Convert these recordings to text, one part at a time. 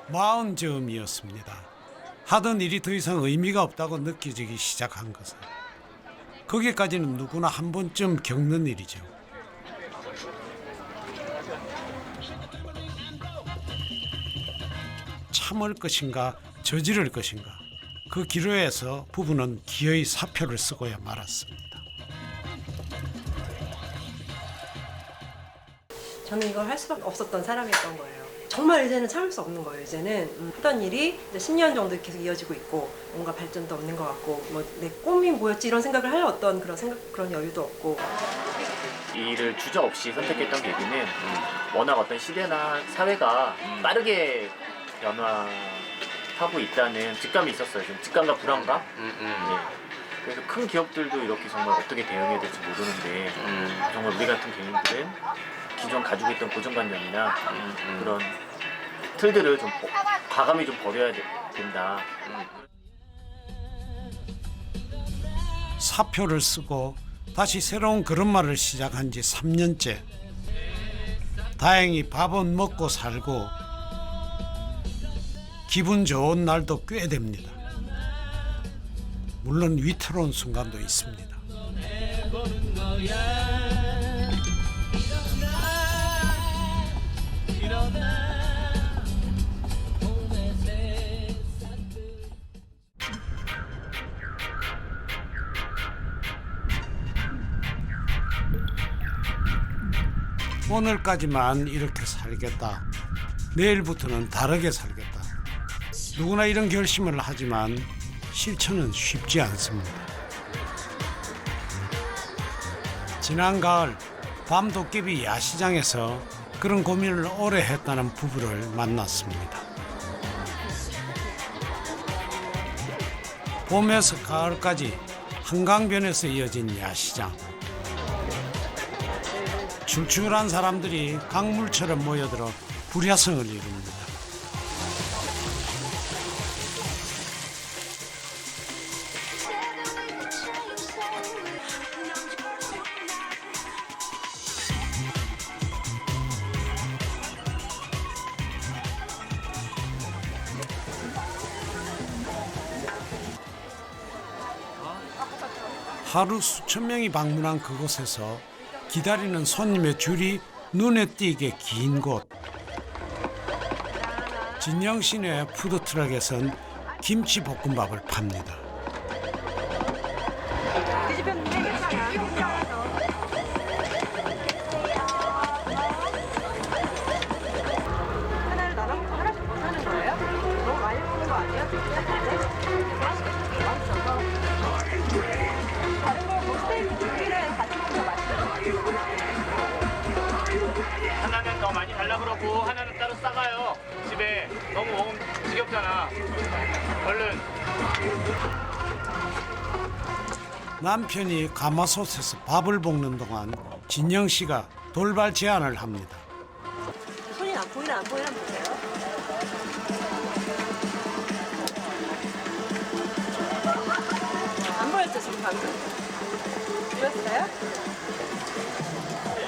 마흔 즈음이었습니다. 하던 일이 더 이상 의미가 없다고 느껴지기 시작한 것은 거기까지는 누구나 한 번쯤 겪는 일이죠. 참을 것인가 저지를 것인가 그 기로에서 부부는 기어이 사표를 쓰고야 말았습니다. 저는 이걸 할 수밖에 없었던 사람이었던 거예요. 정말 이제는 참을 수 없는 거예요. 이제는 했던 일이 이제 10년 정도 계속 이어지고 있고 뭔가 발전도 없는 것 같고 뭐 내 꿈이 뭐였지 이런 생각을 할 어떤 그런 여유도 없고. 이 일을 주저없이 선택했던 계기는 워낙 어떤 시대나 사회가 빠르게 변화하고 있다는 직감이 있었어요. 좀 직감과 불안감. 네. 그래서 큰 기업들도 이렇게 정말 어떻게 대응해야 될지 모르는데 정말 우리 같은 개인들은 기존 가지고 있던 고정관념이나 그런 틀들을 좀 과감히 좀 버려야 된다. 사표를 쓰고 다시 새로운 걸음마를 시작한 지 3년째. 다행히 밥은 먹고 살고 기분 좋은 날도 꽤 됩니다. 물론 위태로운 순간도 있습니다. 오늘까지만 이렇게 살겠다. 내일부터는 다르게 살겠다. 누구나 이런 결심을 하지만 실천은 쉽지 않습니다. 지난 가을 밤도깨비 야시장에서 그런 고민을 오래 했다는 부부를 만났습니다. 봄에서 가을까지 한강변에서 이어진 야시장. 출출한 사람들이 강물처럼 모여들어 불야성을 이룹니다. 하루 수천 명이 방문한 그곳에서 기다리는 손님의 줄이 눈에 띄게 긴 곳. 진영시내 푸드트럭에선 김치볶음밥을 팝니다. 하나를 나눠먹고 하나씩 못 하는 거예요? 너무 많이 먹는 거 아니에요? 맛있어서. 다른 거뭐 스테이크 고기를 같이 먹으면 맛있어요. 하나는 더 많이 달라 그러고 하나는 따로 싸가요. 집에 너무 먹으면 지겹잖아. 얼른. 남편이 가마솥에서 밥을 볶는 동안 진영 씨가 돌발 제안을 합니다. 손이 안 보이나 보세요. 안 보였죠 지금 방금? 보였어요?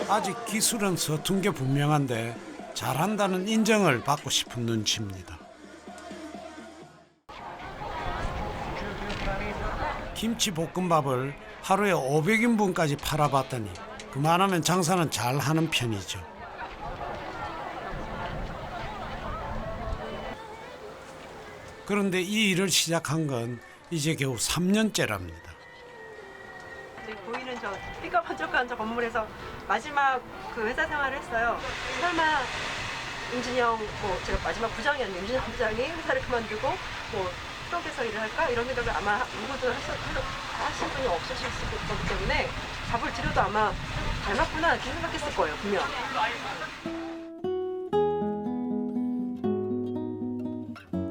아직 기술은 서툰 게 분명한데 잘한다는 인정을 받고 싶은 눈치입니다. 김치볶음밥을 하루에 500인분까지 팔아봤더니 그만하면 장사는 잘하는 편이죠. 그런데 이 일을 시작한 건 이제 겨우 3년째랍니다. 보이는 저 삐까번쩍한 저 건물에서 마지막 그 회사 생활을 했어요. 설마 임진영 뭐 제가 마지막 부장이었는데 임진영 부장이 회사를 그만두고 뭐 트럭에서 일을 할까 이런 생각을 아마 누구도 하신 분이 없으실 거기 때문에 답을 드려도 아마 닮았구나 이렇게 생각했을 거예요 분명.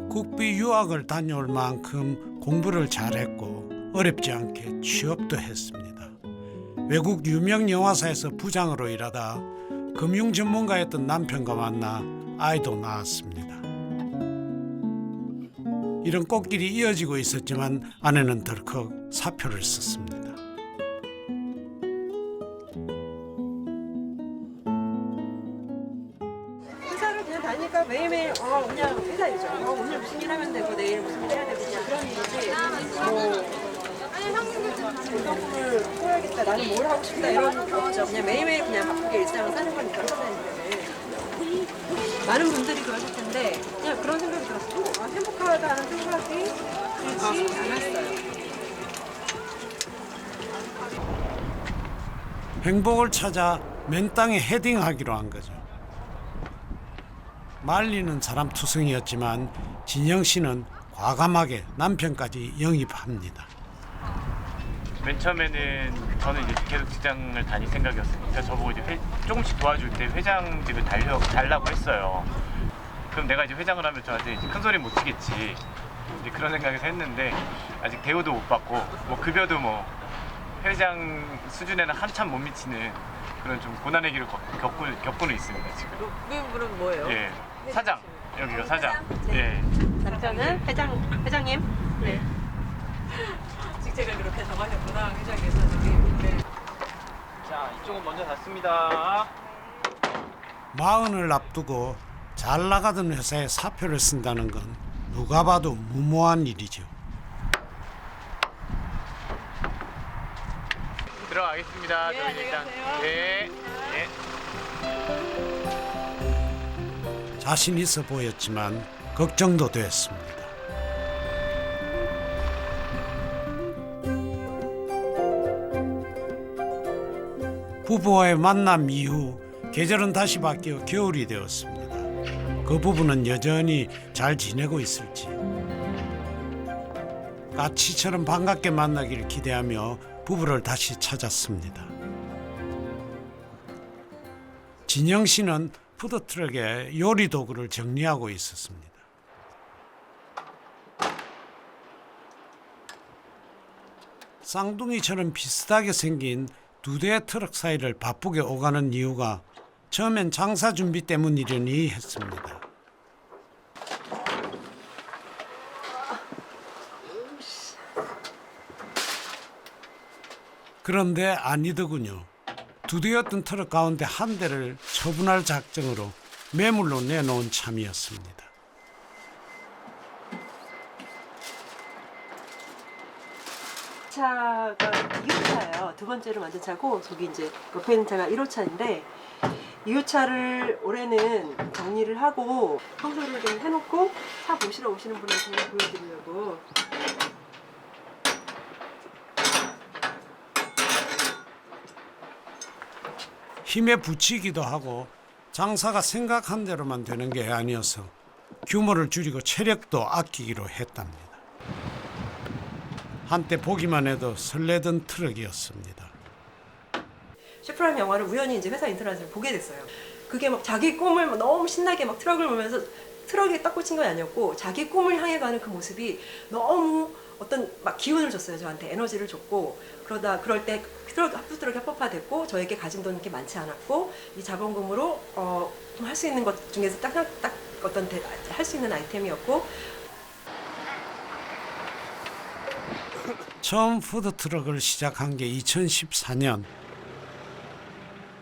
국비 유학을 다녀올 만큼 공부를 잘했고 어렵지 않게 취업도 했습니다. 외국 유명 영화사에서 부장으로 일하다 금융 전문가였던 남편과 만나 아이도 낳았습니다. 이런 꽃길이 이어지고 있었지만 아내는 덜컥 사표를 썼습니다. 회사를 그냥 다니까 매일매일 그냥 회사 일이죠. 오늘 무슨 일 하면 되고 내일 무슨 일 해야 되고 그냥 그런 일이지. 운동을 해야겠다. 나는 뭘 하고 싶다 이런 거 없죠. 그냥 매일매일 그냥 바쁘게 일상을 사는 거니까 회사 다니는 때문에. 많은 분들이 그러실 텐데 그냥 그런 생각이 들었고 행복하다는 생각이 들지 않았어요. 행복을 찾아 맨 땅에 헤딩하기로 한 거죠. 말리는 사람 투성이었지만 진영 씨는 과감하게 남편까지 영입합니다. 맨 처음에는 저는 이제 계속 직장을 다닐 생각이었으니까 저보고 이제 조금씩 도와줄 때 회장직을 달라고 했어요. 그럼 내가 이제 회장을 하면 저한테 이제 큰 소리 못 치겠지. 이제 그런 생각에서 했는데 아직 대우도 못 받고 뭐 급여도 뭐 회장 수준에는 한참 못 미치는 그런 좀 고난의 길을 겪고는 있습니다 지금. 그럼 뭐예요? 예, 사장 여기요 사장. 예. 남편은 회장님. 네. 직책을 그렇게 정하셨구나 회장님께서. 네. 자 이쪽은 먼저 닫습니다. 마흔을 앞두고 잘 나가던 회사에 사표를 쓴다는 건 누가 봐도 무모한 일이죠. 들어가겠습니다. 예, 저희 안녕히 일단 가세요. 예. 예. 자신 있어 보였지만 걱정도 됐습니다. 부부와의 만남 이후 계절은 다시 바뀌어 겨울이 되었습니다. 그 부부는 여전히 잘 지내고 있을지 까치처럼 반갑게 만나길 기대하며 부부를 다시 찾았습니다. 진영 씨는 푸드트럭에 요리 도구를 정리하고 있었습니다. 쌍둥이처럼 비슷하게 생긴 두 대의 트럭 사이를 바쁘게 오가는 이유가 처음엔 장사 준비 때문이려니 했습니다. 그런데 아니더군요. 두 대였던 트럭 가운데 한 대를 처분할 작정으로 매물로 내놓은 참이었습니다. 차가 2호차예요. 두 번째로 만든 차고 저기 이제 옆에 있는 차가 1호차인데 2호차를 올해는 정리를 하고 청소를 좀 해놓고 차 보시러 오시는 분한테 보여드리려고. 힘에 부치기도 하고 장사가 생각한 대로만 되는 게 아니어서 규모를 줄이고 체력도 아끼기로 했답니다. 한때 보기만 해도 설레던 트럭이었습니다. 셰프라는 영화를 우연히 이제 회사 인터넷에서 보게 됐어요. 그게 막 자기 꿈을 막 너무 신나게 막 트럭을 보면서 트럭에 딱 꽂힌 건 아니었고 자기 꿈을 향해 가는 그 모습이 너무 어떤 막 기운을 줬어요. 저한테 에너지를 줬고 그럴 때 푸드트럭이 합법화됐고 저에게 가진 돈이 그렇게 많지 않았고 이 자본금으로 좀 할 수 있는 것 중에서 딱 어떤 할 수 있는 아이템이었고. 처음 푸드트럭을 시작한 게 2014년.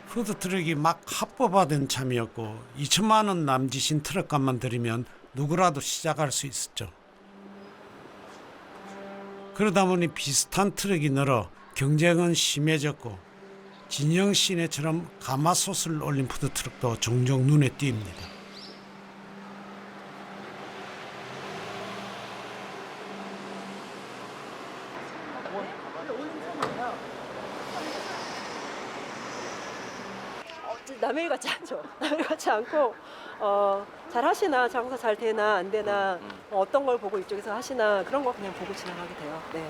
푸드트럭이 막 합법화된 참이었고 2천만 원 남짓인 트럭값만 들이면 누구라도 시작할 수 있었죠. 그러다 보니 비슷한 트럭이 늘어 경쟁은 심해졌고 진영 씨네처럼 가마솥을 올린 푸드트럭도 종종 눈에 띕니다. 남의 일 같지 않죠. 남의 일 같지 않고 잘 하시나 장사 잘 되나 안 되나 어떤 걸 보고 이쪽에서 하시나 그런 거 그냥 보고 지나가게 돼요. 네.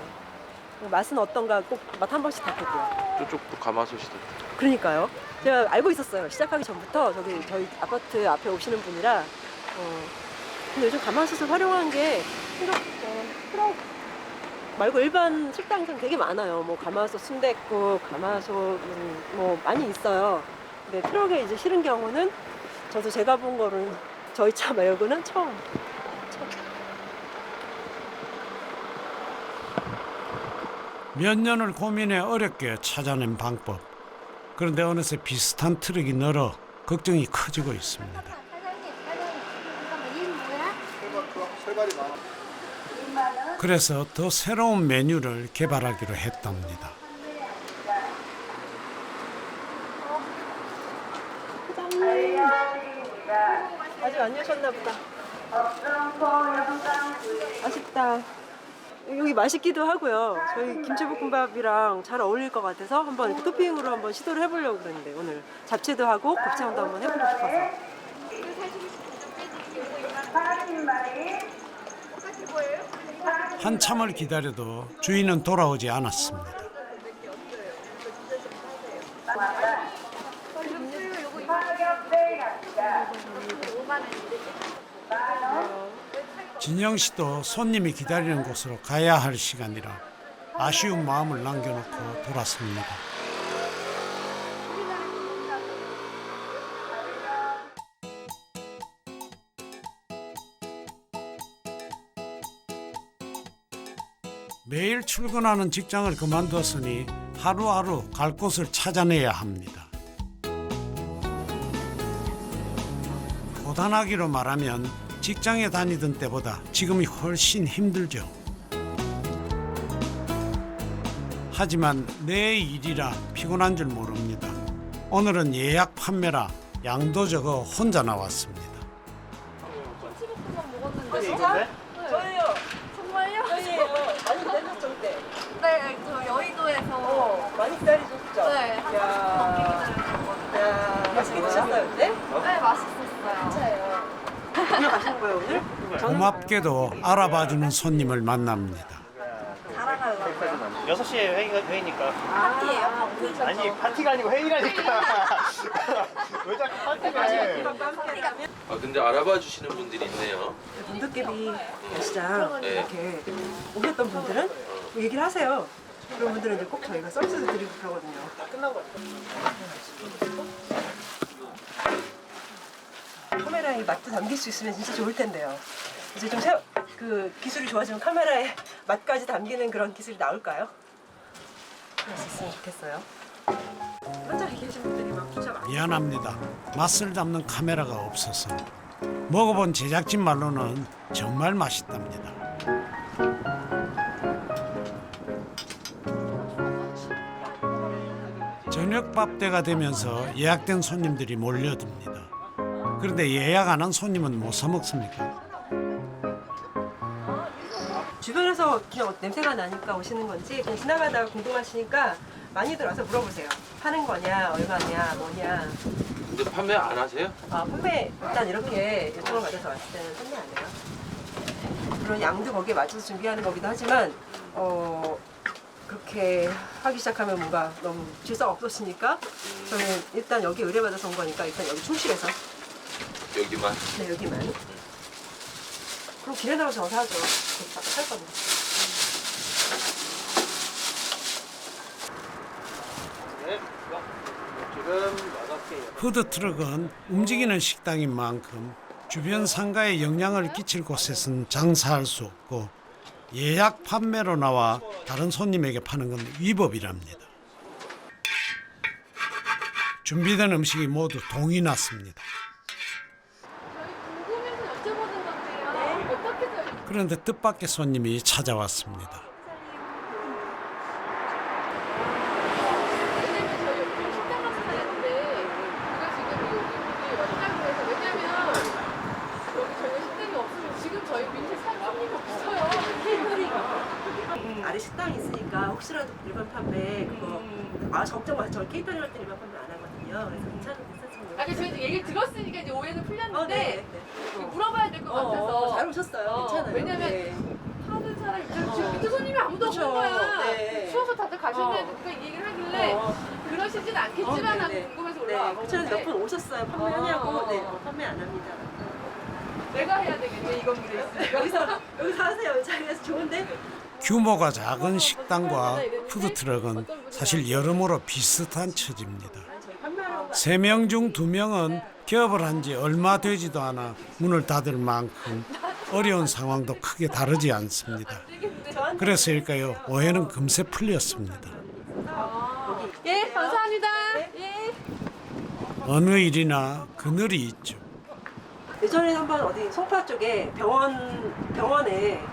맛은 어떤가 꼭 맛 한 번씩 다 보고요. 저쪽도 가마솥이다. 그러니까요. 제가 알고 있었어요. 시작하기 전부터 저희 아파트 앞에 오시는 분이라 근데 요즘 가마솥을 활용한 게 트럭 말고 일반 식당에서는 되게 많아요. 뭐 가마솥 순댓국, 가마솥 뭐 많이 있어요. 근데 트럭에 이제 실은 경우는 저도 제가 본 거는 저희 차 말고는 처음. 몇 년을 고민해 어렵게 찾아낸 방법. 그런데 어느새 비슷한 트럭이 늘어 걱정이 커지고 있습니다. 그래서 더 새로운 메뉴를 개발하기로 했답니다. 아직 안 여셨나 보다. 아쉽다. 여기 맛있기도 하고요. 저희 김치볶음밥이랑 잘 어울릴 것 같아서 한번 이렇게 토핑으로 한번 시도를 해보려고 그랬는데 오늘 잡채도 하고 곱창도 한번 해보고 싶어서. 한참을 기다려도 주인은 돌아오지 않았습니다. 진영 씨도 손님이 기다리는 곳으로 가야 할 시간이라 아쉬운 마음을 남겨놓고 돌아섭니다. 매일 출근하는 직장을 그만뒀으니 하루하루 갈 곳을 찾아내야 합니다. 고단하기로 말하면 직장에 다니던 때보다 지금이 훨씬 힘들죠. 하지만 내 일이라 피곤한 줄 모릅니다. 오늘은 예약 판매라 양도 적어 혼자 나왔습니다. 진짜? 저예요. 정말요? 저희예요. 많이 기다리셨죠 그때? 네, 저 여의도에서 많이 기다리셨죠? 네, 한 30분 넘게 기다렸거든요. 야, 맛있게 드셨어요 그때? 네, 맛있었어요. 진짜예요. 오늘 가시는 거예요 오늘? 고맙게도 알아봐주는 손님을 만납니다. 자랑하려고요. 6시에 회의니까. 파티예요, 파티. 아니, 파티가 아니고 회의라니까. 왜 자꾸 파티가 해? 아 근데 알아봐 주시는 분들이 있네요. 문도깨비 시장 네. 이렇게 오셨던 분들은 뭐 얘기를 하세요. 그런 분들은 이제 꼭 저희가 서비스를 드리고 그러거든요. 끝난 거 카메라에 맛도 담길 수 있으면 진짜 좋을 텐데요. 이제 좀 그 기술이 좋아지면 카메라에 맛까지 담기는 그런 기술이 나올까요? 그럴 수 있으면 좋겠어요. 혼자 계신 분들이 막 진짜 많아요. 미안합니다. 맛을 담는 카메라가 없어서. 먹어본 제작진 말로는 정말 맛있답니다. 저녁밥 때가 되면서 예약된 손님들이 몰려듭니다. 그런데 예약 안 한 손님은 못 사 먹습니까? 주변에서 그냥 냄새가 나니까 오시는 건지 그냥 지나가다가 궁금하시니까 많이들 와서 물어보세요. 파는 거냐, 얼마냐, 뭐냐. 근데 판매 안 하세요? 아, 판매 일단 이렇게 요청을 받아서 왔을 때는 판매 안 해요. 물론 양도 거기에 맞춰서 준비하는 거기도 하지만 그렇게 하기 시작하면 뭔가 너무 질서 없어지니까 저는 일단 여기 의뢰받아서 온 거니까 일단 여기 충실해서 여기만. 네 여기만. 그럼 길에 나가서 정사하죠. 거기 살 거면. 네, 지금 6개. 푸드트럭은 움직이는 식당인 만큼 주변 상가에 영향을 끼칠 곳에선 장사할 수 없고 예약 판매로 나와 다른 손님에게 파는 건 위법이랍니다. 준비된 음식이 모두 동이 났습니다. 궁금해서 여쭤보는 건데요. 어떻게 저희 그런데 뜻밖의 손님이 찾아왔습니다. 왜냐면 저희 여기 식당 가서 사는데 누가 지금 여기 왔다고 해서 왜냐면 여기 저희 식당이 없으면 지금 저희 민트 살 손님이 없어요. 아래 식당이 있으니까 혹시라도 일반 판매 그거 걱정 마세요. 저 케이터링 할 때 일반 판매 안 하거든요. 그래서 괜찮습니다. 아까 저희 얘기 들었으니까 이제 오해는 풀렸는데 네. 물어봐야 될 것 같아서. 잘 오셨어요. 괜찮아요. 왜냐면 네. 하는 사람 입장에서 지금 밑에 손님이 아무도 그쵸. 없는 거야. 네. 추워서 다들 가셨는데 누가 이 얘기를 하길래 그러시진 않겠지만 하고 궁금해서 올라와 네. 저는 몇 분 오셨어요. 판매하냐고. 네. 판매 안 합니다. 내가 해야 되겠네 이건 그래. 여기서 하세요. 자리에서 좋은데? 규모가 작은 식당과 푸드트럭은 사실 여러모로 비슷한 처지입니다. 저희 판매하러 3명 중 2명은 개업을 한 지 얼마 되지도 않아 문을 닫을 만큼 어려운 상황도 크게 다르지 않습니다. 그래서일까요? 오해는 금세 풀렸습니다. 예 감사합니다. 예. 어느 일이나 그늘이 있죠. 예전에 한번 어디 송파 쪽에 병원에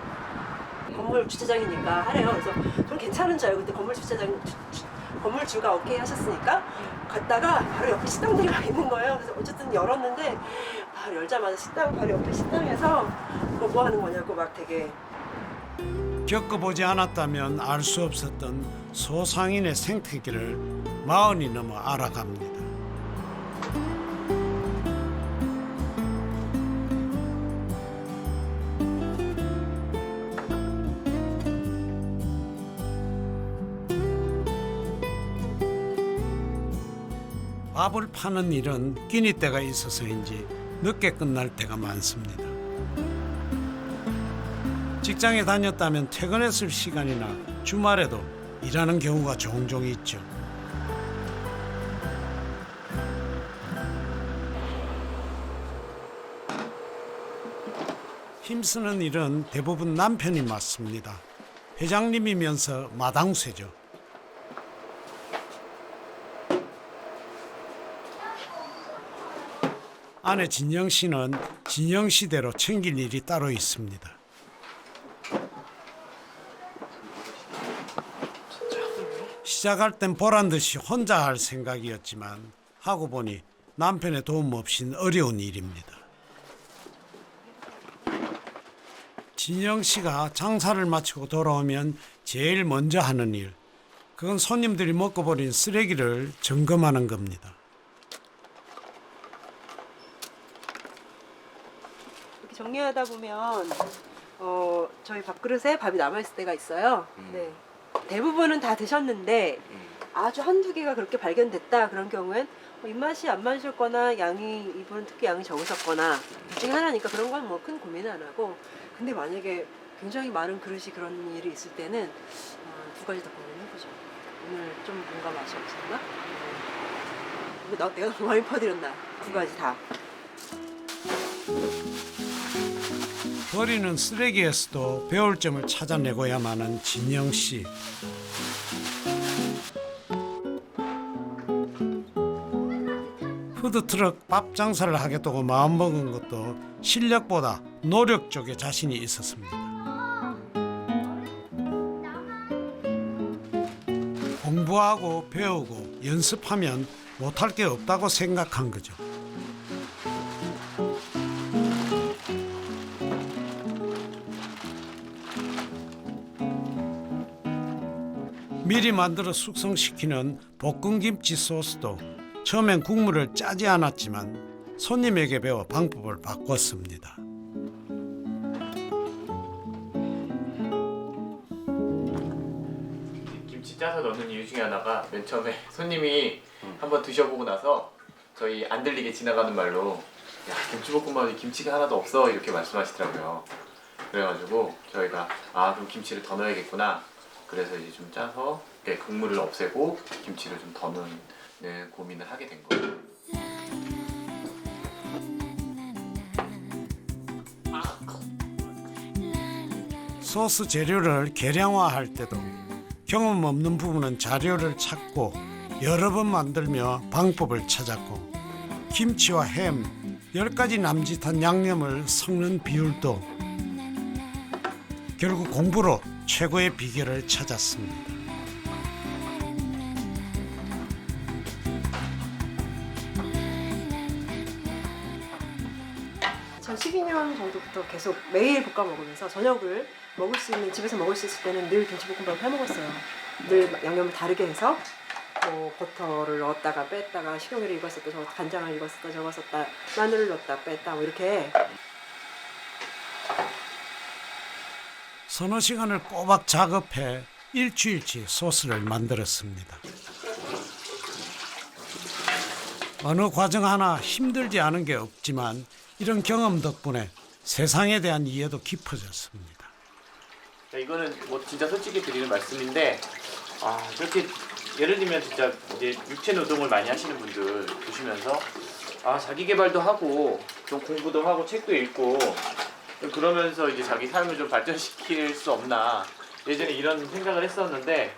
건물 주차장이니까 하래요. 그래서 좀 괜찮은 줄 알고 그때 건물주가 오케이 하셨으니까 갔다가 바로 옆에 식당들이 막 있는 거예요. 그래서 어쨌든 열었는데 바로 열자마자 식당 바로 옆에 식당에서 뭐 하는 거냐고 막 되게 겪어보지 않았다면 알 수 없었던 소상인의 생태계를 마흔이 넘어 알아갑니다. 밥을 파는 일은 끼니 때가 있어서인지 늦게 끝날 때가 많습니다. 직장에 다녔다면 퇴근했을 시간이나 주말에도 일하는 경우가 종종 있죠. 힘쓰는 일은 대부분 남편이 맡습니다. 회장님이면서 마당쇠죠. 아내 진영 씨는 진영 씨대로 챙길 일이 따로 있습니다. 시작할 땐 보란 듯이 혼자 할 생각이었지만 하고 보니 남편의 도움 없인 어려운 일입니다. 진영 씨가 장사를 마치고 돌아오면 제일 먼저 하는 일, 그건 손님들이 먹고 버린 쓰레기를 점검하는 겁니다. 이렇게 정리하다 보면 저희 밥그릇에 밥이 남아있을 때가 있어요. 네. 대부분은 다 드셨는데 아주 한두 개가 그렇게 발견됐다 그런 경우엔 입맛이 안 맞으셨거나 이분은 특히 양이 적으셨거나 둘 중에 하나니까 그런 건 뭐 큰 고민은 안 하고, 근데 만약에 굉장히 많은 그릇이 그런 일이 있을 때는 두 가지 다 고민해보죠. 오늘 좀 뭔가 맛이 없었나? 내가 너무 많이 퍼드렸나? 두 가지 다. 버리는 쓰레기에서도 배울 점을 찾아내고야만 하는 진영 씨. 푸드트럭 밥 장사를 하겠다고 마음먹은 것도 실력보다 노력 쪽에 자신이 있었습니다. 공부하고 배우고 연습하면 못할 게 없다고 생각한 거죠. 미리 만들어 숙성시키는 볶음김치 소스도 처음엔 국물을 짜지 않았지만 손님에게 배워 방법을 바꿨습니다. 김치 짜서 넣는 이유 중에 하나가 맨 처음에 손님이 한번 드셔보고 나서 저희 안 들리게 지나가는 말로 야, 김치볶음밥에 김치가 하나도 없어 이렇게 말씀하시더라고요. 그래가지고 저희가 그럼 김치를 더 넣어야겠구나. 그래서 이제 좀 짜서 국물을 없애고 김치를 좀 더 넣는 고민을 하게 된 거예요. 소스 재료를 계량화할 때도 경험 없는 부분은 자료를 찾고 여러 번 만들며 방법을 찾았고, 김치와 햄 10가지 남짓한 양념을 섞는 비율도 결국 공부로 최고의 비결을 찾았습니다. 전 12년 정도부터 계속 매일 볶아 먹으면서 저녁을 먹을 수 있는, 집에서 먹을 수 있을 때는 늘 김치볶음밥을 해 먹었어요. 늘 양념을 다르게 해서 뭐 버터를 넣었다가 뺐다가 식용유를 익었었다, 간장을 익었었다, 적었었다, 마늘을 넣었다 뺐다 뭐 이렇게. 서너 시간을 꼬박 작업해 일주일치 소스를 만들었습니다. 어느 과정 하나 힘들지 않은 게 없지만 이런 경험 덕분에 세상에 대한 이해도 깊어졌습니다. 이거는 뭐 진짜 솔직히 드리는 말씀인데 저렇게 예를 들면 진짜 이제 육체 노동을 많이 하시는 분들 보시면서 자기 개발도 하고 좀 공부도 하고 책도 읽고 그러면서 이제 자기 삶을 좀 발전시킬 수 없나, 예전에 이런 생각을 했었는데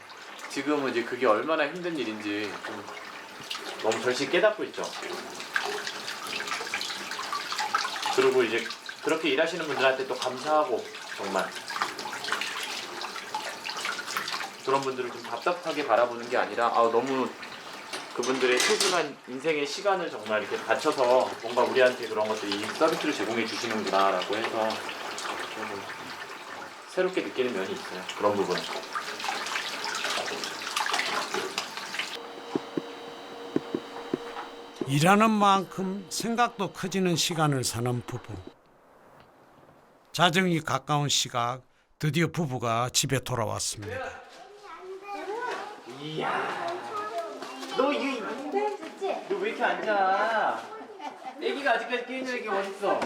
지금은 이제 그게 얼마나 힘든 일인지 좀 너무 절실히 깨닫고 있죠. 그리고 이제 그렇게 일하시는 분들한테 또 감사하고 정말 그런 분들을 좀 답답하게 바라보는 게 아니라 너무 그분들의 소중한 인생의 시간을 정말 이렇게 바쳐서 뭔가 우리한테 그런 것들 이 서비스를 제공해 주시는구나라고 해서 좀 새롭게 느끼는 면이 있어요. 그런 부분. 일하는 만큼 생각도 커지는 시간을 사는 부부. 자정이 가까운 시각 드디어 부부가 집에 돌아왔습니다. 이야. 너 왜 이렇게 앉아? 애기가 아직까지 깨있는 애기 어딨어?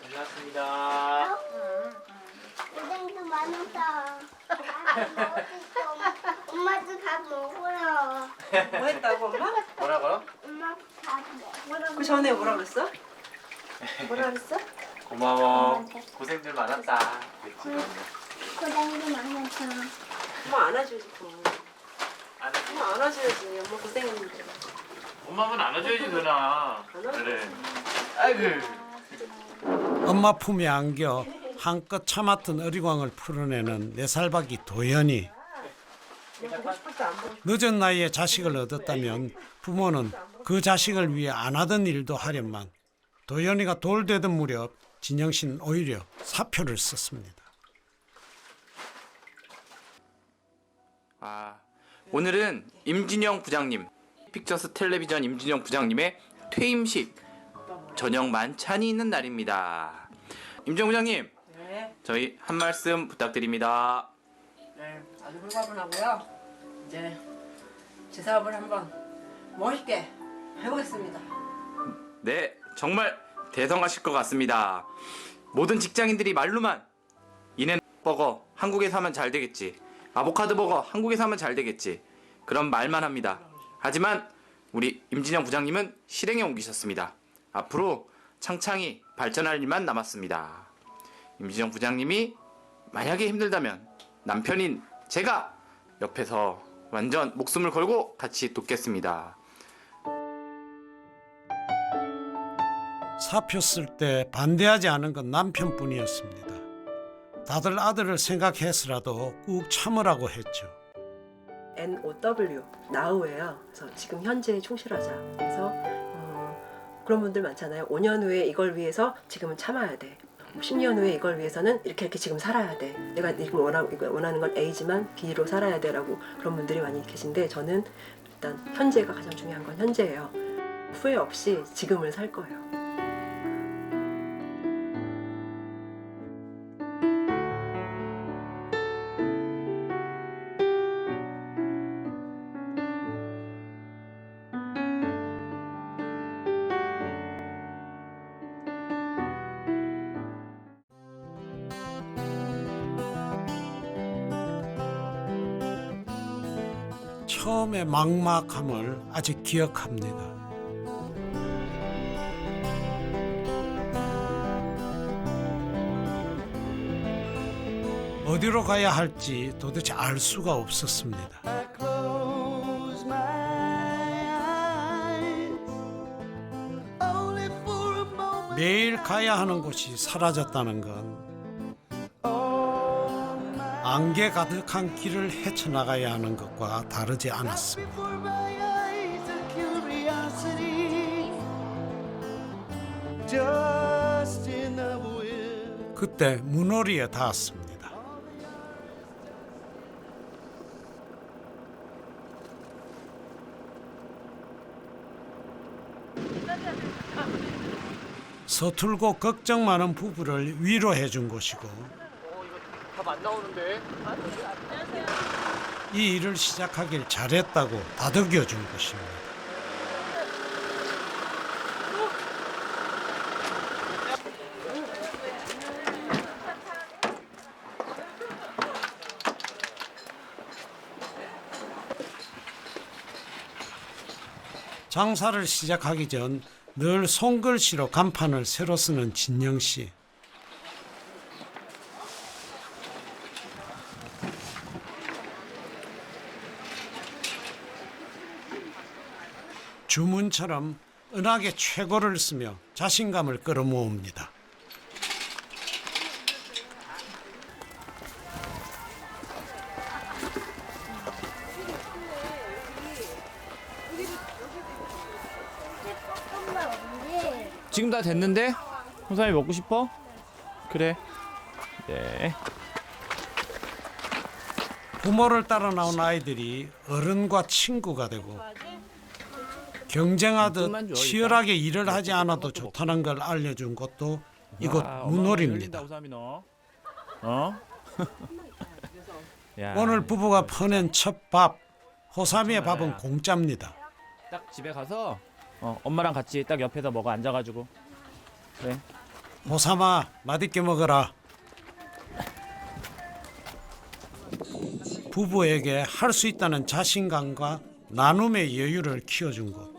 반갑습니다. 고생도 많았다. 엄마도 밥 먹어요. 뭐 했다고 엄마? 뭐라고요? 엄마 밥 먹으라고. 그 전에 뭐라 그랬어? 뭐라 그랬어? 고마워. 고생들 많았다. 그치? 고생도 많았다. 엄마 안아줘야지 그럼. 안 엄마 안아줘야지. 엄마 고생했는데. 엄마만 안아줘야지 누나. 안아줘. 그래. 아이고. 엄마 품에 안겨 한껏 참았던 어리광을 풀어내는 4살박이 도연이. 보고 싶을 때 안 보고 싶어. 늦은 나이에 자식을 얻었다면 부모는 그 자식을 위해 안 하던 일도 하련만 도연이가 돌 되던 무렵 진영 씨는 오히려 사표를 썼습니다. 오늘은 임진영 부장님, 픽처스 텔레비전 임진영 부장님의 퇴임식 저녁 만찬이 있는 날입니다. 임진영 부장님, 네. 저희 한 말씀 부탁드립니다. 네. 아주 홀가분하고요. 이제 제 사업을 한번 멋있게 해보겠습니다. 네, 정말 대성하실 것 같습니다. 모든 직장인들이 말로만 이네 버거 한국에서 하면 잘 되겠지, 아보카도 버거 한국에서 하면 잘 되겠지, 그런 말만 합니다. 하지만 우리 임진영 부장님은 실행에 옮기셨습니다. 앞으로 창창히 발전할 일만 남았습니다. 임진영 부장님이 만약에 힘들다면 남편인 제가 옆에서 완전 목숨을 걸고 같이 돕겠습니다. 사표 쓸 때 반대하지 않은 건 남편뿐이었습니다. 다들 아들을 생각해서라도 꾹 참으라고 했죠. NOW, Now예요. 그래서 지금 현재에 충실하자. 그래서 그런 분들 많잖아요. 5년 후에 이걸 위해서 지금은 참아야 돼. 10년 후에 이걸 위해서는 이렇게 지금 살아야 돼. 내가 지금 원하는 건 A지만 B로 살아야 돼라고 그런 분들이 많이 계신데 저는 일단 현재가 가장 중요한 건 현재예요. 후회 없이 지금을 살 거예요. 처음의 막막함을 아직 기억합니다. 어디로 가야 할지 도대체 알 수가 없었습니다. 매일 가야 하는 곳이 사라졌다는 건 안개 가득한 길을 헤쳐나가야 하는 것과 다르지 않았습니다. 그때 문호리에 닿았습니다. 서툴고 걱정 많은 부부를 위로해 준 곳이고 밥 안 나오는데. 이 일을 시작하길 잘했다고 다독여 준 곳입니다. 장사를 시작하기 전 늘 손글씨로 간판을 새로 쓰는 진영 씨. 주문처럼 은하계 최고를 쓰며 자신감을 끌어모읍니다. 지금 다 됐는데? 홍삼이 먹고 싶어? 그래. 네. 부모를 따라 나온 아이들이 어른과 친구가 되고 경쟁하듯 치열하게 일을 하지 않아도 좋다는 걸 알려준 곳도 이곳 문홀입니다. 호삼이 너. 어? 야, 오늘 부부가 퍼낸 첫 밥, 호삼이의 밥은 공짜입니다. 딱 집에 가서 엄마랑 같이 딱 옆에서 먹어 앉아가지고. 그래. 호삼아, 맛있게 먹어라. 부부에게 할 수 있다는 자신감과 나눔의 여유를 키워준 곳.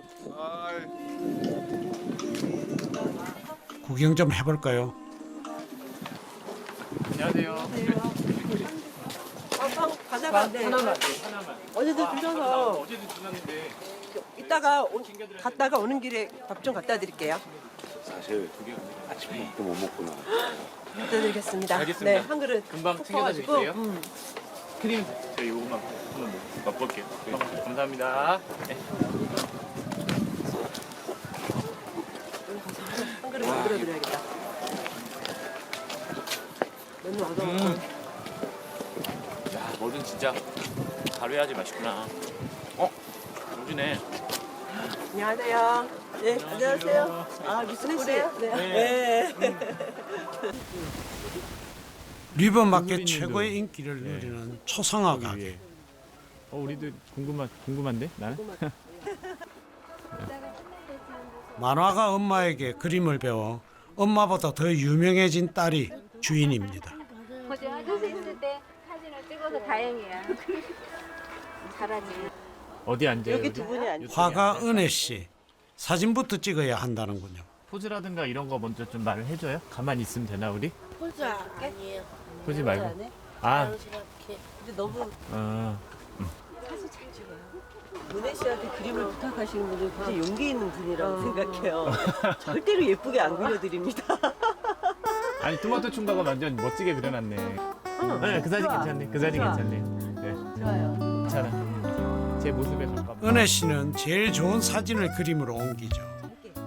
구경 좀 해볼까요? 안녕하세요. 과자가 하나만. 어제도 주셔서 어제도 주셨는데 이따가 갔다가 오는 길에 밥 좀 갖다 드릴게요. 사실 아침부터 못 먹구나. 갖다 드리겠습니다. 알겠습니다. 네, 한 그릇 금방 챙겨다 드릴게요. 크림 저 이거만 한번 맛볼게요. 감사합니다. 네. 한 그릇 만들어 드려야겠다. 너무 얻어. 야, 뭐든 진짜 바로 해야지 맛있구나. 요즘에 안녕하세요. 네, 안녕하세요. 아, 미순 씨. 네. 리버마켓 최고의 인기를 누리는 초상화 가게. 우리도 궁금한데 나는? 만화가 엄마에게 그림을 배워 엄마보다 더 유명해진 딸이 주인입니다. 어제 아저씨 있을 때 사진을 찍어서 다행이야. 잘하지. 어디 앉아요? 여기 두 분이 앉으세요. 화가 은혜 씨. 사진부터 찍어야 한다는군요. 포즈라든가 이런 거 먼저 좀 말을 해줘요? 가만히 있으면 되나 우리? 포즈 아니에요. 포즈 말고. 안 아, 근데 너무 사진 잘 찍어요. 은혜 씨한테 그림을 부탁하시는 분은 굉장히 용기 있는 분이라고 생각해요. 절대로 예쁘게 안 그려드립니다. 아니 토마토 총각은 완전 멋지게 그려놨네. 네, 그 사진 좋아. 괜찮네. 그 사진 좋아. 괜찮네. 네, 좋아요. 괜찮아. 제 모습에 가깝다. 은혜 씨는 제일 좋은 사진을 그림으로 옮기죠.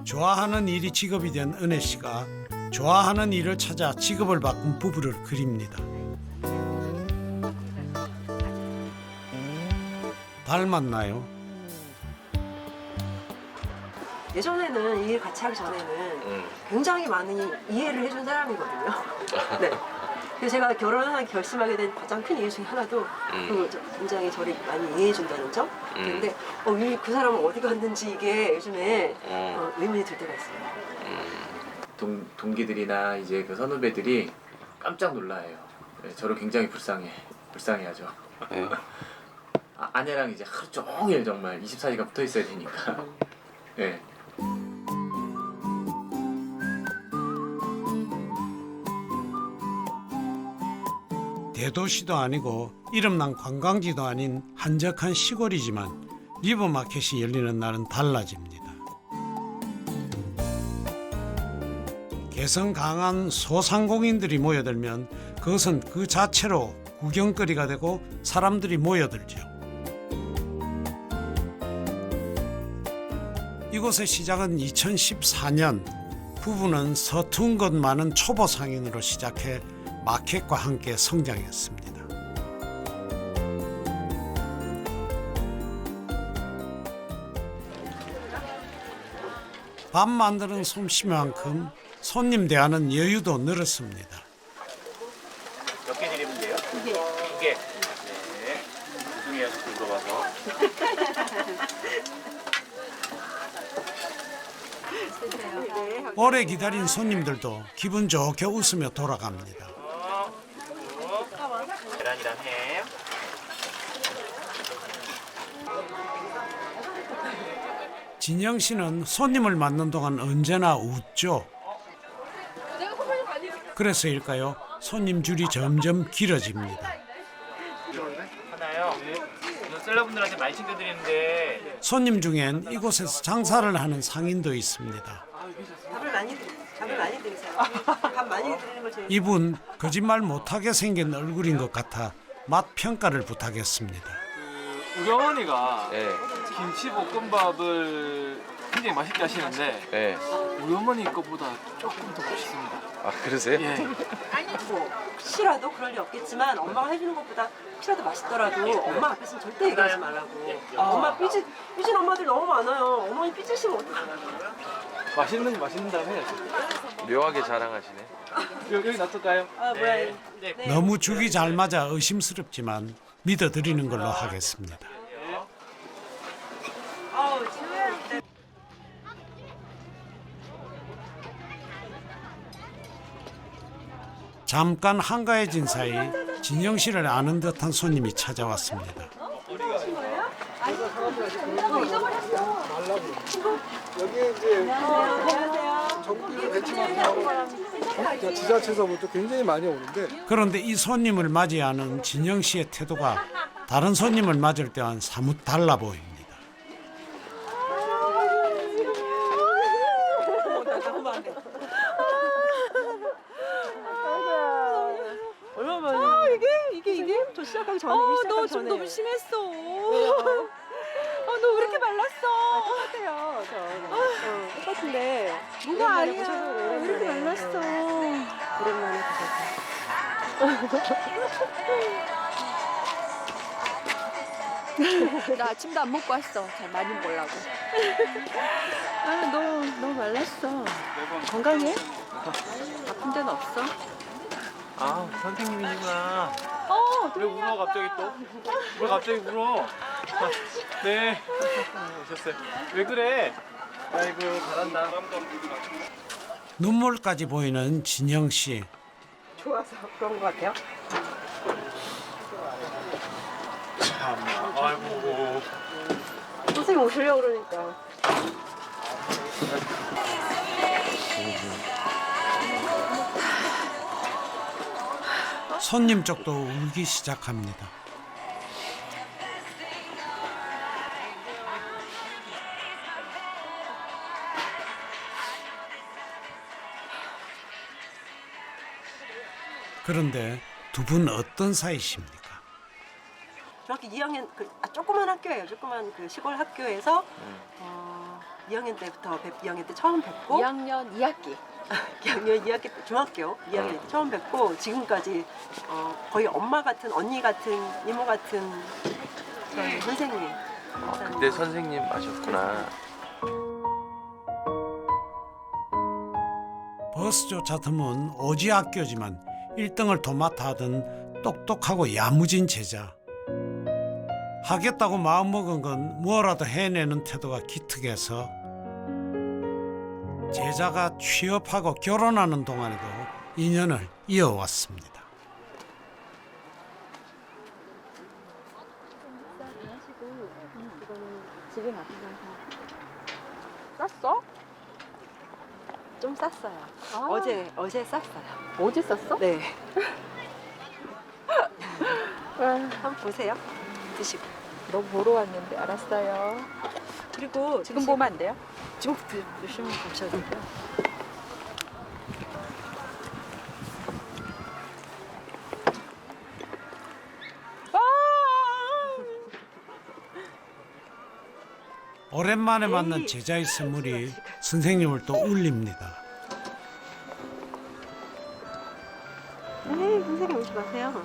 좋아하는 일이 직업이 된 은혜 씨가 좋아하는 일을 찾아 직업을 바꾼 부부를 그립니다. 닮았나요? 예전에는 이 일 같이 하기 전에는 굉장히 많은 이해를 해준 사람이거든요. 네. 그래서 제가 결혼을 결심하게 된 가장 큰 이유 중에 하나도 굉장히 저를 많이 이해해준다는 점. 그런데 그 사람은 어디 갔는지 이게 요즘에 의문이 들 때가 있어요. 동기들이나 이제 그 선후배들이 깜짝 놀라요. 네, 저를 굉장히 불쌍해하죠. 아내랑 이제 하루 종일 정말 24시간 붙어 있어야 되니까. 네. 대도시도 아니고 이름난 관광지도 아닌 한적한 시골이지만 리버마켓이 열리는 날은 달라집니다. 개성 강한 소상공인들이 모여들면 그것은 그 자체로 구경거리가 되고 사람들이 모여들죠. 이곳의 시작은 2014년. 부부는 서툰 것 많은 초보 상인으로 시작해 마켓과 함께 성장했습니다. 밥 만드는 솜씨만큼 손님 대하는 여유도 늘었습니다. 몇 개 드리면 돼요? 2개. 네. 죄송해요, 굵어봐서. 오래 기다린 손님들도 기분 좋게 웃으며 돌아갑니다. 계란이랑 햄. 진영 씨는 손님을 맞는 동안 언제나 웃죠. 그래서일까요? 손님 줄이 점점 길어집니다. 하나요? 셀러분들한테 많이 챙겨드리는데 손님 중엔 이곳에서 장사를 하는 상인도 있습니다. 밥을 많이 드리세요. 밥 많이 드리는 걸 제일 이분 거짓말 못하게 생긴 얼굴인 것 같아 맛 평가를 부탁했습니다. 우리 어머니가 네. 김치볶음밥을 굉장히 맛있게 하시는데 네. 우리 어머니 거보다 조금 더 맛있습니다. 아 그러세요? 예. 뭐 혹시라도 그럴 리 없겠지만 엄마가 해주는 것보다 혹시라도 맛있더라도 엄마 앞에서는 절대 얘기하지 말라고. 엄마 삐진 엄마들 너무 많아요. 어머니 삐지시면 어떡해요? 맛있는 대로 해야지. 묘하게 자랑하시네. 여기 놔둘까요? 아 뭐야? 너무 죽이 잘 맞아 의심스럽지만 믿어드리는 걸로 하겠습니다. 진우야. 잠깐 한가해진 사이 진영 씨를 아는 듯한 손님이 찾아왔습니다. 여기 이제 전국에서 배치만 지자체에서부터 굉장히 많이 오는데 그런데 이 손님을 맞이하는 진영 씨의 태도가 다른 손님을 맞을 때와는 사뭇 달라 보입니다. 얼마 만에? 이게 저 시작하기 전에 너 좀 너무 심했어. 너 왜 이렇게 말랐어? 똑같아요. 똑같은데 뭐가 아니야. 왜 이렇게 말랐어? 오랜만에 나 아침도 안 먹고 왔어. 잘 많이 먹으려고. 너 말랐어. 건강해? 아픈 데는 없어? 아 선생님이시구나. 왜 울어 갑자기 또? 왜 갑자기 울어? 네. 오셨어요. 왜 그래? 아이고 잘한다. 눈물까지 보이는 진영 씨. 좋아서 그런 것 같아요. 참나. 아이고. 선생님 오시려고 그러니까. 손님 쪽도 울기 시작합니다. 그런데 두 분 어떤 사이십니까? 중학교 2학년 조그만 학교예요. 조그만 그 시골 학교에서 2학년 때부터 2학년 때 처음 뵙고 2학년 2학기. 2학년 2학기 때 중학교 2학년 때 처음 뵙고 지금까지 거의 엄마 같은 언니 같은 이모 같은 저희 선생님. 그때 선생님 아셨구나. 버스조차 드문 오지 학교지만 1등을 도맡아 하던 똑똑하고 야무진 제자. 하겠다고 마음먹은 건 뭐라도 해내는 태도가 기특해서 제자가 취업하고 결혼하는 동안에도 인연을 이어왔습니다. 집에 쌌어? 좀 쌌어요. 어제 쌌어요. 어디 썼어? 네. 한번 보세요. 드시고. 너 보러 왔는데 알았어요. 그리고 지금 보면 안 돼요? 지금 드시면 보셔도 돼요. 오랜만에 만난 제자의 선물이 선생님을 또 울립니다. 에이, 선생님 오지 마세요.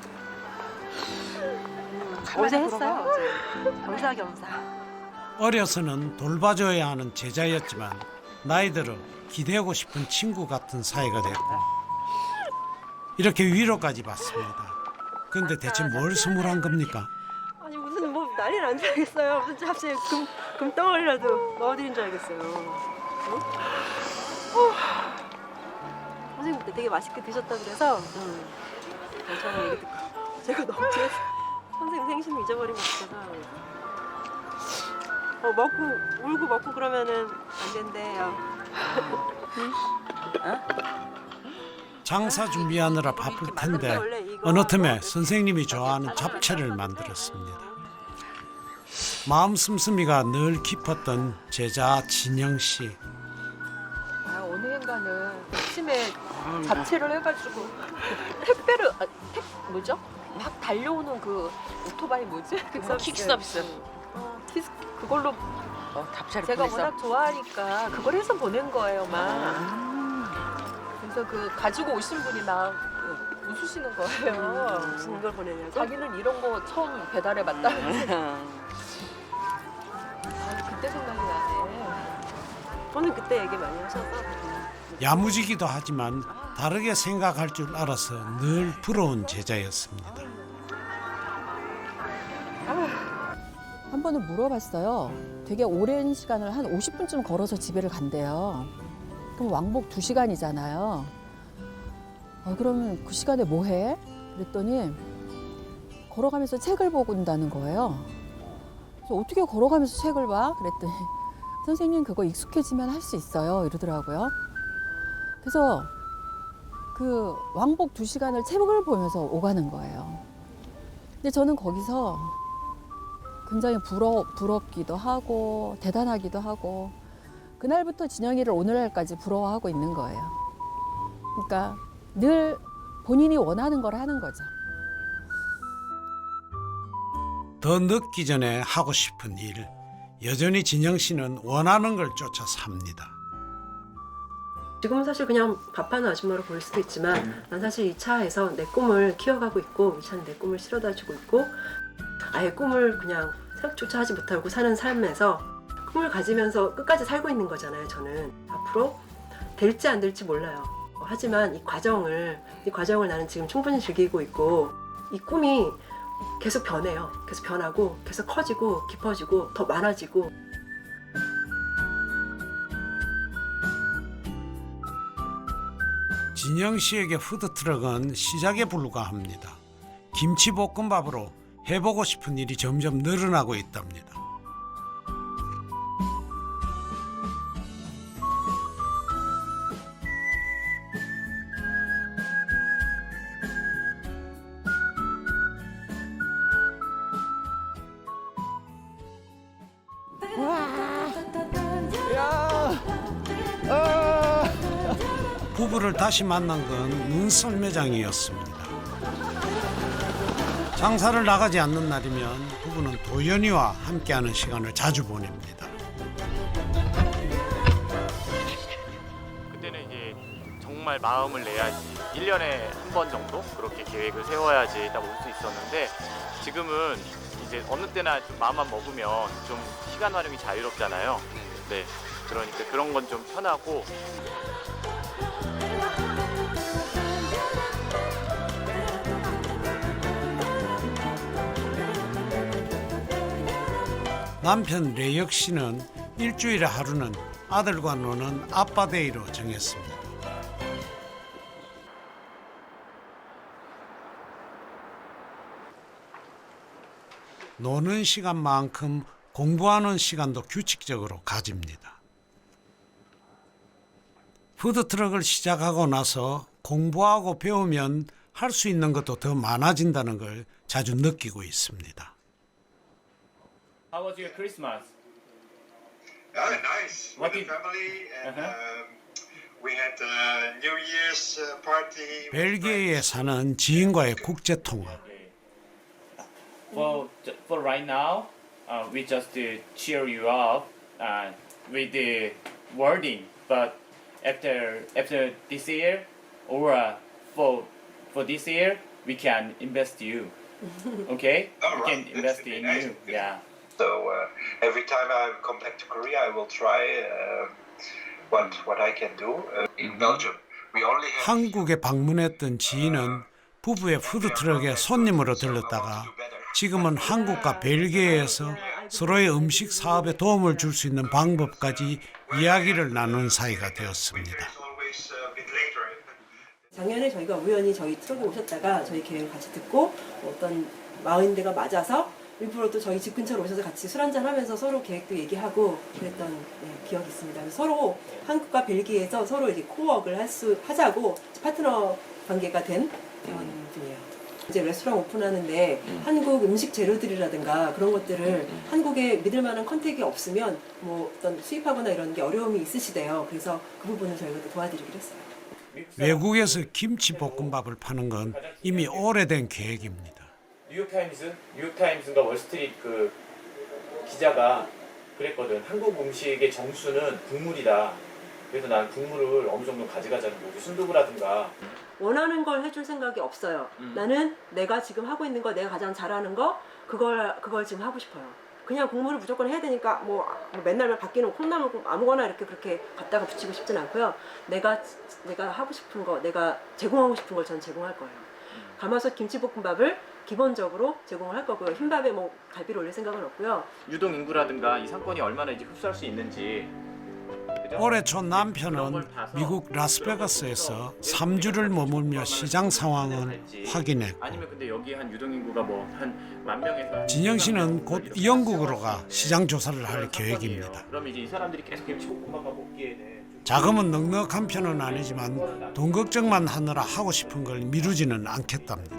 어제 했어요. 어제. 겸사겸사. 어려서는 돌봐줘야 하는 제자였지만 나이 들어 기대하고 싶은 친구 같은 사이가 됐고 이렇게 위로까지 받습니다. 근데 대체 뭘 선물한 겁니까? 아니 무슨 뭐 난리 난 줄 알겠어요. 무슨 갑자기 금덩어리라도 넣어드린 줄 알겠어요. 응? 선생님 그때 되게 맛있게 드셨다 그래서 저는 얘기 듣고 제가 너무 선생님 생신 잊어버린 것 같아서 울고 먹고 그러면은 안 된대요. 장사 준비하느라 바쁠 텐데 어느 틈에 선생님이 좋아하는 잡채를 만들었습니다. 마음 씀씀이가 늘 깊었던 제자 진영 씨. 어느 해인가는 아침에 잡채를 해가지고 택배를 뭐죠? 막 달려오는 그 오토바이 뭐지? 킥 서비스. 그걸로 잡채를 제가 워낙 좋아하니까 그걸 해서 보낸 거예요, 막. 그래서 그 가지고 오신 분이 막 웃으시는 거예요. 무슨 걸 보내냐고? 자기는 이런 거 처음 배달해봤다면서. 그때 생각이 나네. 저는 그때 얘기 많이 하셔서. 야무지기도 하지만 다르게 생각할 줄 알아서 늘 부러운 제자였습니다. 한 번은 물어봤어요. 되게 오랜 시간을 한 50분쯤 걸어서 집에를 간대요. 그럼 왕복 2시간이잖아요. 그러면 그 시간에 뭐 해? 그랬더니 걸어가면서 책을 보고 온다는 거예요. 그래서 어떻게 걸어가면서 책을 봐? 그랬더니 선생님 그거 익숙해지면 할 수 있어요. 이러더라고요. 그래서 그 왕복 2시간을 책을 보면서 오가는 거예요. 근데 저는 거기서 굉장히 부럽기도 하고 대단하기도 하고 그날부터 진영이를 오늘날까지 부러워하고 있는 거예요. 그러니까 늘 본인이 원하는 걸 하는 거죠. 더 늦기 전에 하고 싶은 일. 여전히 진영 씨는 원하는 걸 쫓아 삽니다. 지금은 사실 그냥 밥하는 아줌마로 보일 수도 있지만 난 사실 이 차에서 내 꿈을 키워가고 있고 이 차는 내 꿈을 실어다주고 있고 아예 꿈을 그냥 생각조차 하지 못하고 사는 삶에서 꿈을 가지면서 끝까지 살고 있는 거잖아요. 저는 앞으로 될지 안 될지 몰라요. 하지만 이 과정을 나는 지금 충분히 즐기고 있고 이 꿈이 계속 변해요. 계속 변하고 계속 커지고 깊어지고 더 많아지고. 진영 씨에게 푸드트럭은 시작에 불과합니다. 김치볶음밥으로 해보고 싶은 일이 점점 늘어나고 있답니다. 부부를 다시 만난 건 눈썰매장이었습니다. 장사를 나가지 않는 날이면 부부는 도연이와 함께하는 시간을 자주 보냅니다. 그때는 이제 정말 마음을 내야지 1년에 한 번 정도 그렇게 계획을 세워야지 딱 올 수 있었는데 지금은 이제 어느 때나 좀 마음만 먹으면 좀 시간 활용이 자유롭잖아요. 네, 그러니까 그런 건 좀 편하고. 남편 레역 씨는 일주일에 하루는 아들과 노는 아빠데이로 정했습니다. 노는 시간만큼 공부하는 시간도 규칙적으로 가집니다. 푸드트럭을 시작하고 나서 공부하고 배우면 할 수 있는 것도 더 많아진다는 걸 자주 느끼고 있습니다. How was your Christmas? Nice. What With the did- family and Uh-huh. we had New Year's party. 벨기에에 사는 지인과의 국제 통화. For right now, we just cheer you up with the wording. But after this year, or for this year, we can invest you. Okay? All We right. can invest That's in nice. you. Yeah. So every time I come back to Korea, I will try what I can do. In Belgium, we only have. 한국에 방문했던 지인은 부부의 푸드트럭에 손님으로 들렀다가 지금은 한국과 벨기에에서 서로의 음식 사업에 도움을 줄 수 있는 방법까지 이야기를 나눈 사이가 되었습니다. 작년에 저희가 우연히 저희 트럭에 오셨다가 저희 계획을 같이 듣고 어떤 마인드가 맞아서 일부러 또 저희 집 근처로 오셔서 같이 술 한잔 하면서 서로 계획도 얘기하고 그랬던 기억이 있습니다. 그래서 서로 한국과 벨기에에서 서로 이제 코워크를 하자고 파트너 관계가 된 그런 분이에요. 이제 레스토랑 오픈하는데 한국 음식 재료들이라든가 그런 것들을 한국에 믿을 만한 컨택이 없으면 뭐 어떤 수입하거나 이런 게 어려움이 있으시대요. 그래서 그 부분을 저희가 또 도와드리기로 했어요. 외국에서 김치볶음밥을 파는 건 이미 오래된 계획입니다. 뉴욕타임스인가 월스트리트 그 기자가 그랬거든. 한국 음식의 정수는 국물이다. 그래서 난 국물을 어느 정도 가져가자는 거지. 순두부라든가. 원하는 걸 해줄 생각이 없어요. 나는 내가 지금 하고 있는 거, 내가 가장 잘하는 거, 그걸 지금 하고 싶어요. 그냥 공부를 무조건 해야 되니까 뭐 맨날 바뀌는 콩나물 아무거나 이렇게 그렇게 갖다가 붙이고 싶진 않고요. 내가 하고 싶은 거, 내가 제공하고 싶은 걸 저는 제공할 거예요. 가마솥 김치볶음밥을 기본적으로 제공을 할 거고요. 흰밥에 뭐 갈비를 올릴 생각은 없고요. 유동 인구라든가 이 상권이 얼마나 이제 흡수할 수 있는지. 그죠? 올해 초 남편은 미국 라스베가스에서 3주를 머물며 시장 상황을 확인했고 아니면 근데 여기 한 유동 인구가 뭐 한 10,000명에서 진영 씨는 곧 영국으로 가 시장 조사를 할 계획입니다. 그럼 이제 이 사람들이 계속 김치볶음밥만 먹기에는 자금은 넉넉한 편은 아니지만 돈 걱정만 하느라 하고 싶은 걸 미루지는 않겠답니다.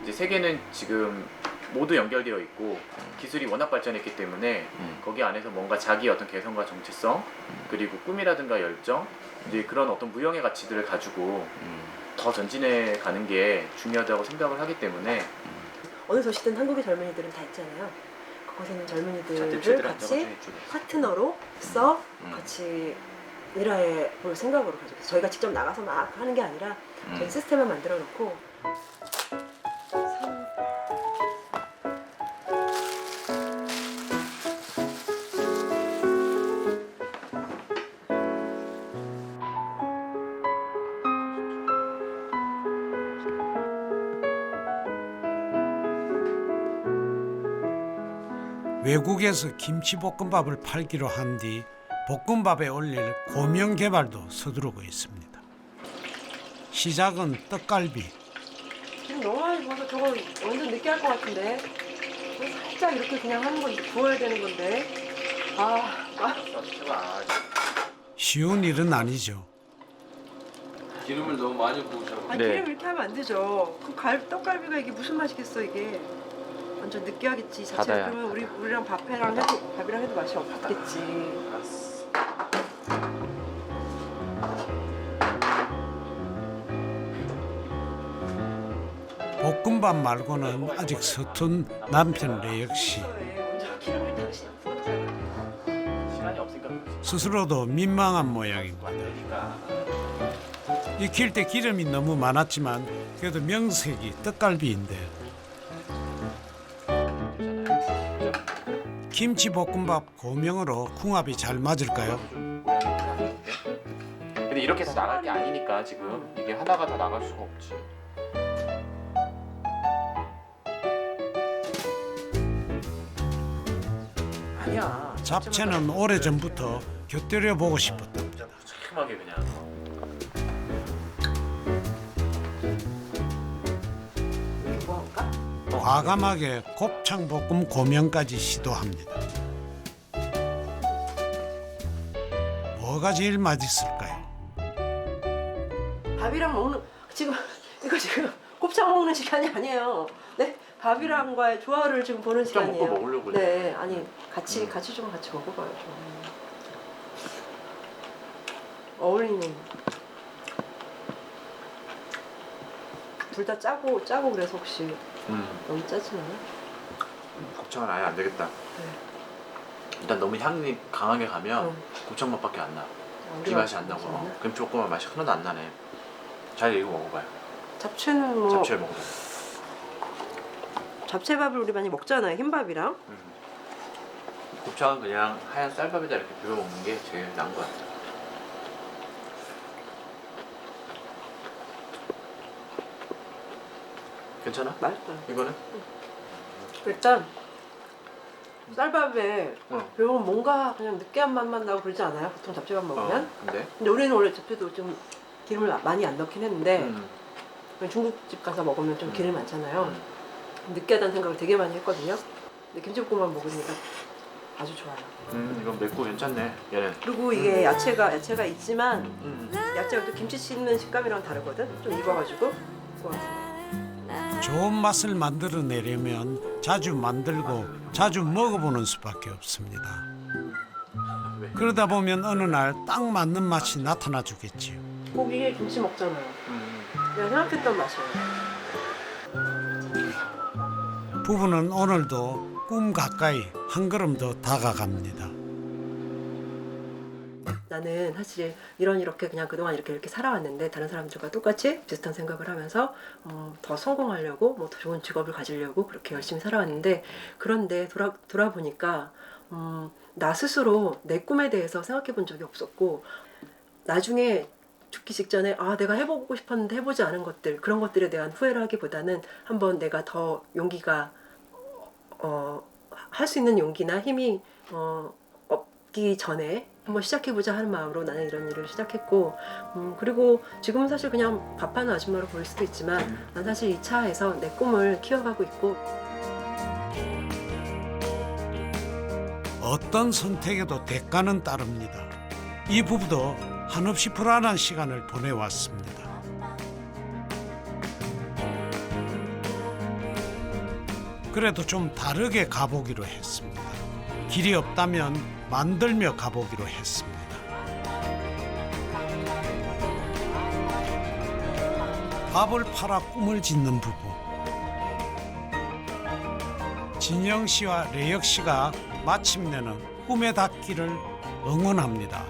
이제 세계는 지금 모두 연결되어 있고 기술이 워낙 발전했기 때문에 거기 안에서 뭔가 자기 어떤 개성과 정체성 그리고 꿈이라든가 열정 이제 그런 어떤 무형의 가치들을 가지고 더 전진해 가는 게 중요하다고 생각을 하기 때문에 어느 도시든 한국의 젊은이들은 다 있잖아요. 그곳에 있는 젊은이들을 같이 파트너로서 같이 일해 볼 생각으로 가지고 저희가 직접 나가서 막 하는 게 아니라 저희 시스템을 만들어 놓고 외국에서 김치볶음밥을 팔기로 한 뒤 볶음밥에 올릴 고명 개발도 서두르고 있습니다. 시작은 떡갈비. 지금 너무 많이 구워서 저거 완전 느끼할 것 같은데 살짝 이렇게 그냥 하는 건데 구워야 되는 건데 쉬운 일은 아니죠. 기름을 너무 많이 부으셔. 아니 기름 이렇게 하면 안 되죠. 그 떡갈비가 이게 무슨 맛이겠어 이게. 완전 느끼하겠지 자체. 바다야. 그러면 우리랑 밥이랑 해도 맛이 없겠지. 볶음밥 말고는 아직 서툰 남편 레 역시 시간이 없으니까 스스로도 민망한 모양입니다. 익힐 때 기름이 너무 많았지만 그래도 명색이 떡갈비인데 김치볶음밥 고명으로 궁합이 잘 맞을까요? 근데 이렇게 해서 나갈 게 아니니까 지금 이게 하다가 다 나갈 수가 없지. 아니야. 잡채는 오래전부터 곁들여 보고 싶었답니다. 무책임하게 그냥. 뭐 할까? 과감하게 곱창볶음 고명까지 시도합니다. 뭐가 제일 맛있을까요? 밥이랑 먹는 이거 지금 곱창 먹는 시간이 아니에요. 네? 밥이랑과의 조화를 지금 보는 곱창 시간이에요. 먹고 먹으려고 네, 아니 같이 좀 같이 먹어봐요. 좀. 어울리는. 둘 다 짜고 그래서 혹시 너무 짜진 않아? 곱창은 아예 안 되겠다. 네. 일단 너무 향이 강하게 가면 곱창 맛밖에 안 나. 이 맛이 안 나고 그렇지 않나? 김치볶음밥 맛이 하나도 안 나네. 잘 이거 먹어봐요. 잡채는 뭐 잡채 먹어봐요. 잡채밥을 우리 많이 먹잖아요. 흰밥이랑. 곱창은 그냥 하얀 쌀밥에다 이렇게 비벼 먹는 게 제일 나은 것 같아요. 괜찮아? 맛있어요. 이거는? 일단 쌀밥에 응. 별로 뭔가 그냥 느끼한 맛만 나고 그러지 않아요? 보통 잡채밥 먹으면? 근데? 근데 우리는 원래 잡채도 좀 기름을 많이 안 넣긴 했는데 중국집 가서 먹으면 좀 기름 많잖아요. 느끼하다는 생각을 되게 많이 했거든요. 근데 김치볶음밥 먹으니까 아주 좋아요. 이건 맵고 괜찮네. 얘는. 그리고 이게 야채가 있지만 야채가 또 김치 씹는 식감이랑 다르거든. 좀 익어가지고 좋아. 좋은 맛을 만들어내려면 자주 만들고 자주 먹어보는 수밖에 없습니다. 그러다 보면 어느 날 딱 맞는 맛이 나타나 주겠지요. 고기에 김치 먹잖아요. 내가 생각했던 맛이에요. 부부는 오늘도 꿈 가까이 한 걸음 더 다가갑니다. 나는 사실 이렇게 그냥 그동안 이렇게 살아왔는데 다른 사람들과 똑같이 비슷한 생각을 하면서 더 성공하려고 뭐 더 좋은 직업을 가지려고 그렇게 열심히 살아왔는데 그런데 돌아보니까 나 스스로 내 꿈에 대해서 생각해 본 적이 없었고 나중에 죽기 직전에 내가 해보고 싶었는데 해보지 않은 것들 그런 것들에 대한 후회를 하기보다는 한번 내가 더 용기가 할 수 있는 용기나 힘이 없기 전에 한번 시작해보자 하는 마음으로 나는 이런 일을 시작했고 그리고 지금은 사실 그냥 밥하는 아줌마로 보일 수도 있지만 난 사실 이 차에서 내 꿈을 키워가고 있고 어떤 선택에도 대가는 따릅니다. 이 부부도 한없이 불안한 시간을 보내왔습니다. 그래도 좀 다르게 가보기로 했습니다. 길이 없다면 만들며 가보기로 했습니다. 밥을 팔아 꿈을 짓는 부부. 진영 씨와 레역 씨가 마침내는 꿈에 닿기를 응원합니다.